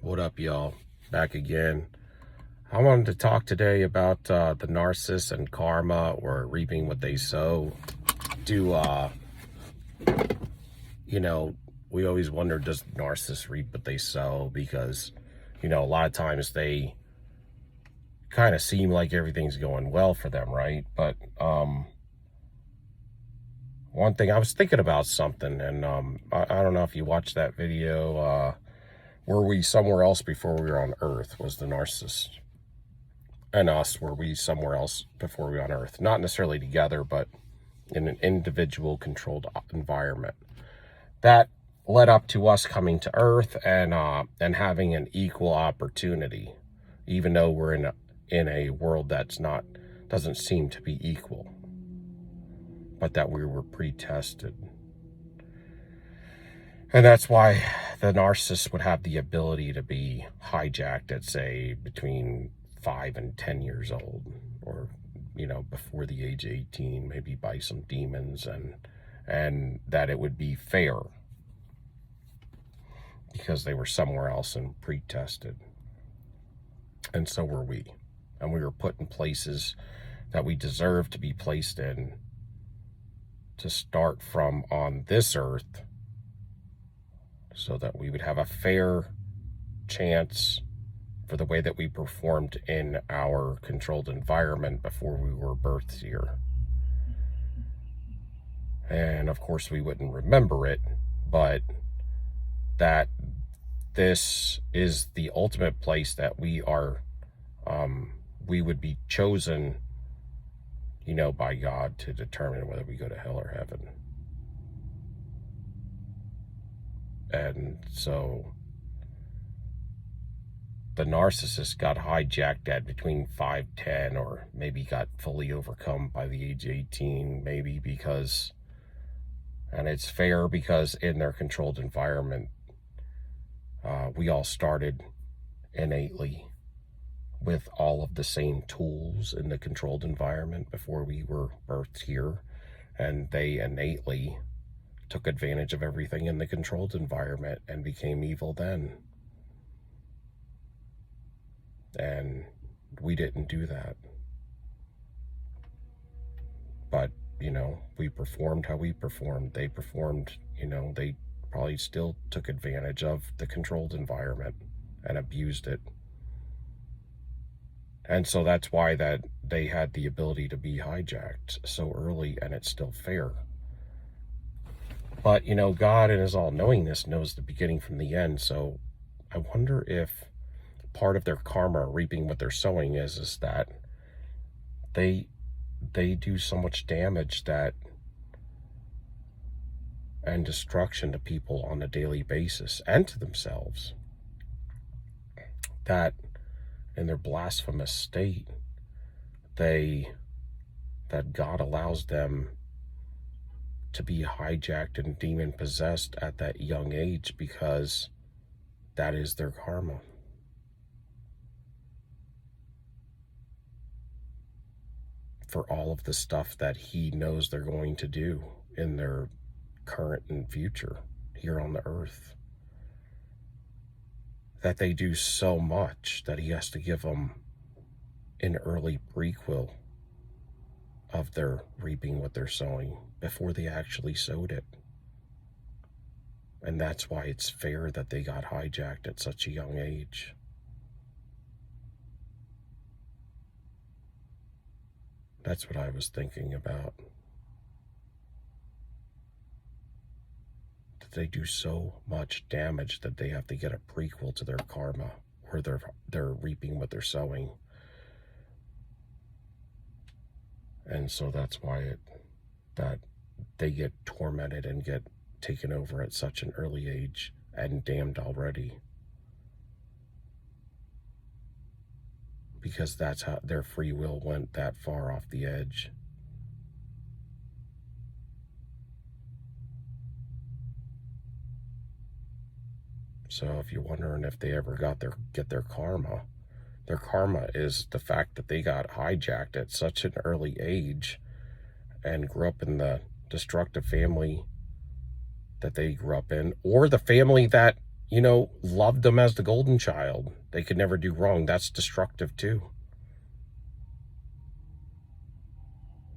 What up, y'all? Back again. I wanted to talk today about the narcissist and karma, or reaping what they sow. We always wonder, does narcissists reap what they sow? Because, a lot of times they kind of seem like everything's going well for them, right? But one thing, I was thinking about something, and I don't know if you watched that video, were we somewhere else before we were on Earth, was the narcissist. And us, were we somewhere else before we were on Earth? Not necessarily together, but in an individual controlled environment. That led up to us coming to Earth and having an equal opportunity, even though we're in a world doesn't seem to be equal, but that we were pre-tested. And that's why the narcissist would have the ability to be hijacked at, say, between 5 and 10 years old, or, before the age of 18, maybe by some demons, and that it would be fair because they were somewhere else and pre-tested. And so were we. And we were put in places that we deserve to be placed in to start from on this earth, so that we would have a fair chance for the way that we performed in our controlled environment before we were birthed here. And of course we wouldn't remember it, but that this is the ultimate place that we would be chosen, by God to determine whether we go to hell or heaven. And so the narcissist got hijacked at between 5, 10, or maybe got fully overcome by the age 18, maybe because, and it's fair because in their controlled environment, we all started innately with all of the same tools in the controlled environment before we were birthed here, and they innately took advantage of everything in the controlled environment and became evil then. And we didn't do that. But, we performed how we performed. They performed, they probably still took advantage of the controlled environment and abused it. And so that's why that they had the ability to be hijacked so early, and it's still fair. But, God in his all-knowingness knows the beginning from the end. So I wonder if part of their karma, reaping what they're sowing, is that they do so much damage and destruction to people on a daily basis, and to themselves, that in their blasphemous state, that God allows them to be hijacked and demon possessed at that young age, because that is their karma. For all of the stuff that he knows they're going to do in their current and future here on the earth. That they do so much that he has to give them an early prequel of their reaping what they're sowing before they actually sowed it. And that's why it's fair that they got hijacked at such a young age. That's what I was thinking about. That they do so much damage that they have to get a prequel to their karma, where they're reaping what they're sowing. And so that's why that they get tormented and get taken over at such an early age and damned already. Because that's how their free will went that far off the edge. So if you're wondering if they ever get their karma is the fact that they got hijacked at such an early age and grew up in the destructive family that they grew up in, or the family that you know, loved them as the golden child. They could never do wrong. That's destructive too.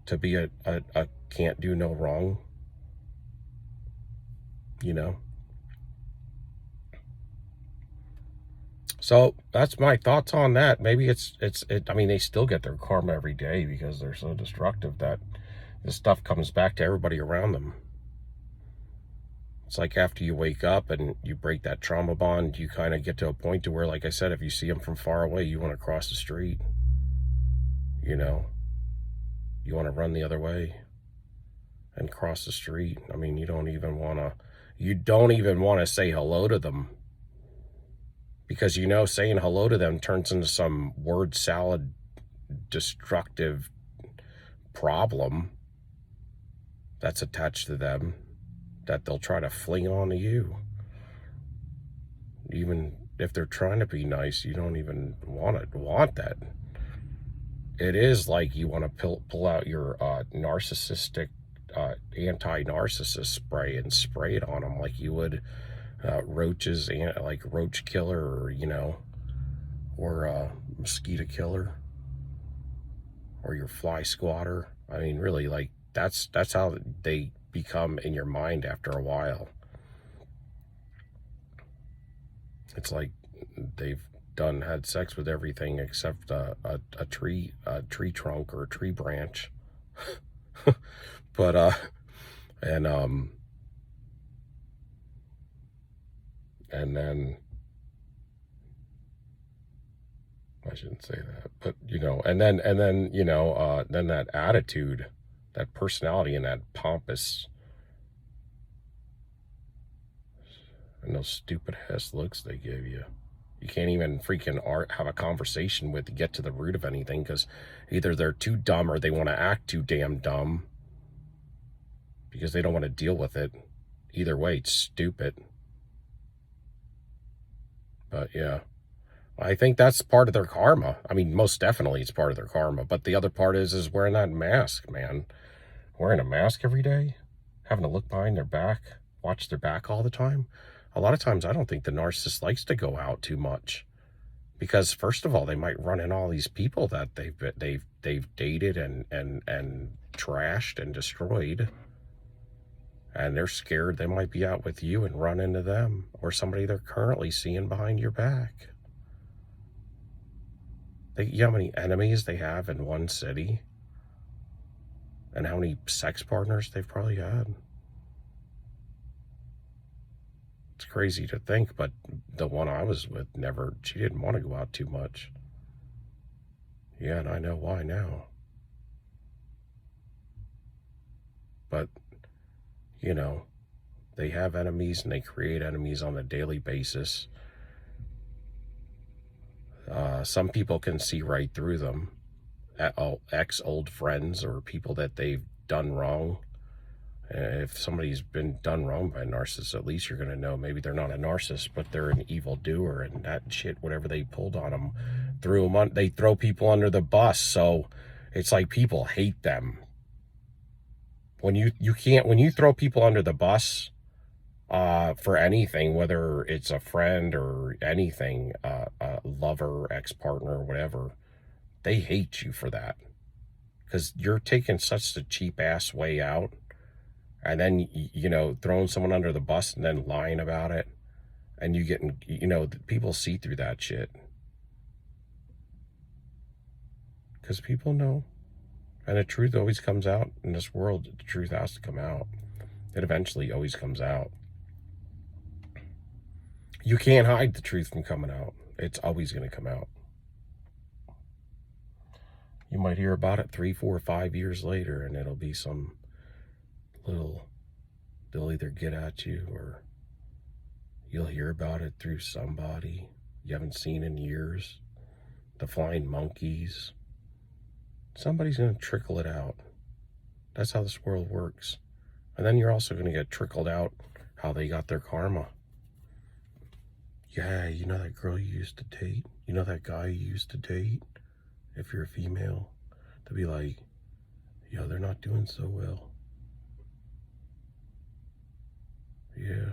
To be a can't do no wrong, you know. So that's my thoughts on that. Maybe I mean, they still get their karma every day because they're so destructive that this stuff comes back to everybody around them. It's like after you wake up and you break that trauma bond, you kind of get to a point to where, like I said, if you see them from far away, you want to cross the street, you know, you want to run the other way and cross the street. I mean, you don't even want to say hello to them, because, you know, saying hello to them turns into some word salad destructive problem that's attached to them that they'll try to fling onto you. Even if they're trying to be nice, you don't even want that. It is like you want to pull out your narcissistic anti-narcissist spray and spray it on them like you would roaches, and like roach killer, or, you know, or mosquito killer, or your fly squatter. I mean, really, like that's how they become in your mind after a while. It's like they've had sex with everything except a tree trunk or a tree branch. But and then I shouldn't say that, but, you know, and then you know, then that attitude, that personality, and that pompous and those stupid ass looks they give you. You can't even freaking have a conversation with to get to the root of anything, because either they're too dumb or they want to act too damn dumb because they don't want to deal with it. Either way, it's stupid. But yeah, I think that's part of their karma. I mean, most definitely it's part of their karma. But the other part is wearing that mask, man. Wearing a mask every day, having to look behind their back, watch their back all the time. A lot of times I don't think the narcissist likes to go out too much, because first of all, they might run in all these people that they've dated and trashed and destroyed, and they're scared they might be out with you and run into them or somebody they're currently seeing behind your back. You know how many enemies they have in one city, and how many sex partners they've probably had. It's crazy to think, but the one I was with she didn't want to go out too much. Yeah, and I know why now. But, you know, they have enemies and they create enemies on a daily basis. Some people can see right through them. Ex-old friends or people that they've done wrong. If somebody's been done wrong by a narcissist, at least you're going to know maybe they're not a narcissist, but they're an evil doer, and that shit, whatever they pulled on them, they throw people under the bus. So it's like people hate them. When you throw people under the bus for anything, whether it's a friend or anything, a lover, ex-partner, whatever, they hate you for that, because you're taking such a cheap ass way out. And then, you know, throwing someone under the bus and then lying about it. And you know, people see through that shit. Because people know. And the truth always comes out in this world. The truth has to come out. It eventually always comes out. You can't hide the truth from coming out. It's always going to come out. You might hear about it 3, 4, 5 years later, and it'll be some they'll either get at you, or you'll hear about it through somebody you haven't seen in years. The flying monkeys. Somebody's going to trickle it out. That's how this world works. And then you're also going to get trickled out how they got their karma. Yeah, you know that girl you used to date? You know that guy you used to date? If you're a female, they'll be like, yo, they're not doing so well. Yeah.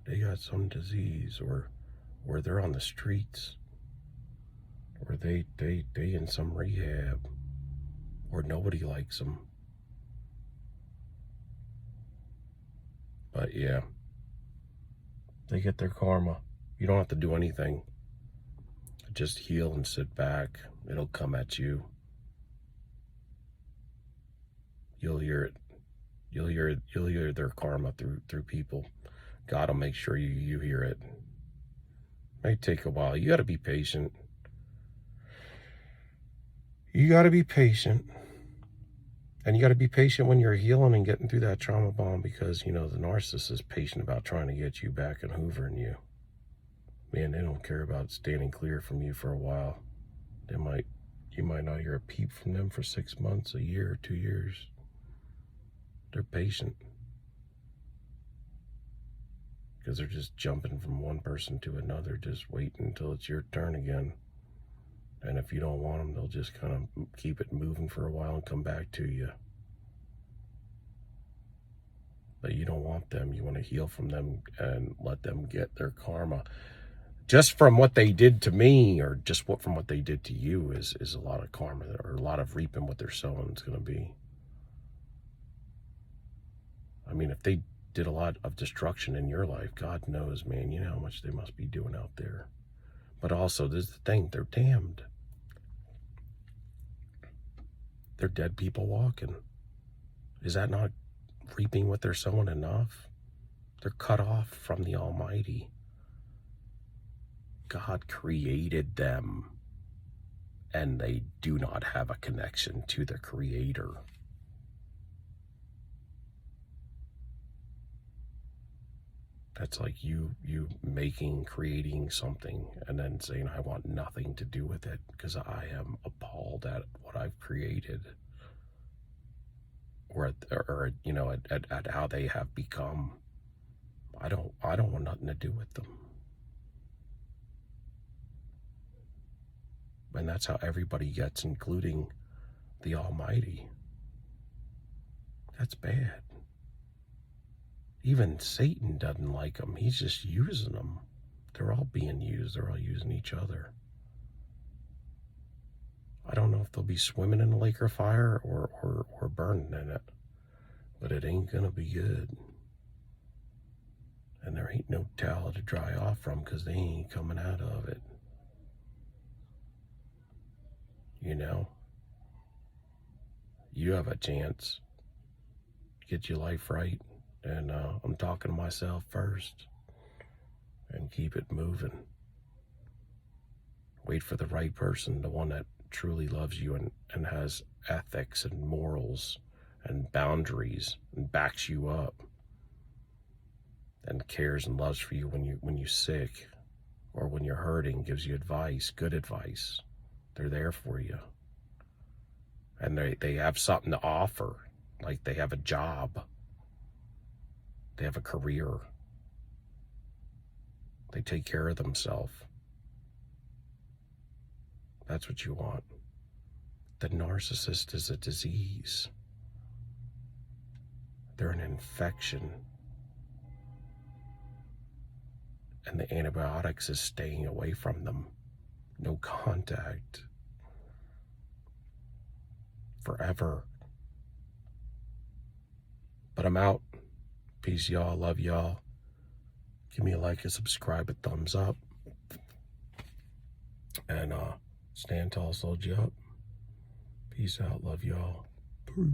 they got some disease, or they're on the streets, or they in some rehab, or nobody likes them. But yeah, they get their karma. You don't have to do anything. Just heal and sit back. It'll come at you. You'll hear it. You'll hear their karma through people. God will make sure you hear it. May take a while. You got to be patient. You got to be patient. And you got to be patient when you're healing and getting through that trauma bond, because, you know, the narcissist is patient about trying to get you back and hoovering you. Man, they don't care about standing clear from you for a while. You might not hear a peep from them for 6 months, a year, 2 years. They're patient. Because they're just jumping from one person to another, just waiting until it's your turn again. And if you don't want them, they'll just kind of keep it moving for a while and come back to you. But you don't want them. You want to heal from them and let them get their karma. Just from what they did to me, or just from what they did to you, is a lot of karma, or a lot of reaping what they're sowing is going to be. I mean, if they did a lot of destruction in your life, God knows, man, you know how much they must be doing out there. But also, this is the thing, they're damned. They're dead people walking. Is that not reaping what they're sowing enough? They're cut off from the Almighty. God created them, and they do not have a connection to the Creator. That's like you creating something and then saying, I want nothing to do with it because I am appalled at what I've created, or you know, at how they have become. I don't want nothing to do with them. And that's how everybody gets, including the Almighty. That's bad. Even Satan doesn't like them. He's just using them. They're all being used. They're all using each other. I don't know if they'll be swimming in a lake of fire or burning in it, but it ain't gonna be good. And there ain't no towel to dry off from, because they ain't coming out of it. You know? You have a chance to get your life right. And I'm talking to myself first. And keep it moving. Wait for the right person, the one that truly loves you and has ethics and morals and boundaries and backs you up and cares and loves for you when you're sick or when you're hurting, gives you advice, good advice. They're there for you. And they have something to offer, like they have a job. They have a career. They take care of themselves. That's what you want. The narcissist is a disease. They're an infection. And the antibiotics is staying away from them. No contact. Forever. But I'm out. Peace, y'all. Love y'all. Give me a like, a subscribe, a thumbs up. And stand tall, soldier up. Peace out. Love y'all. Peace.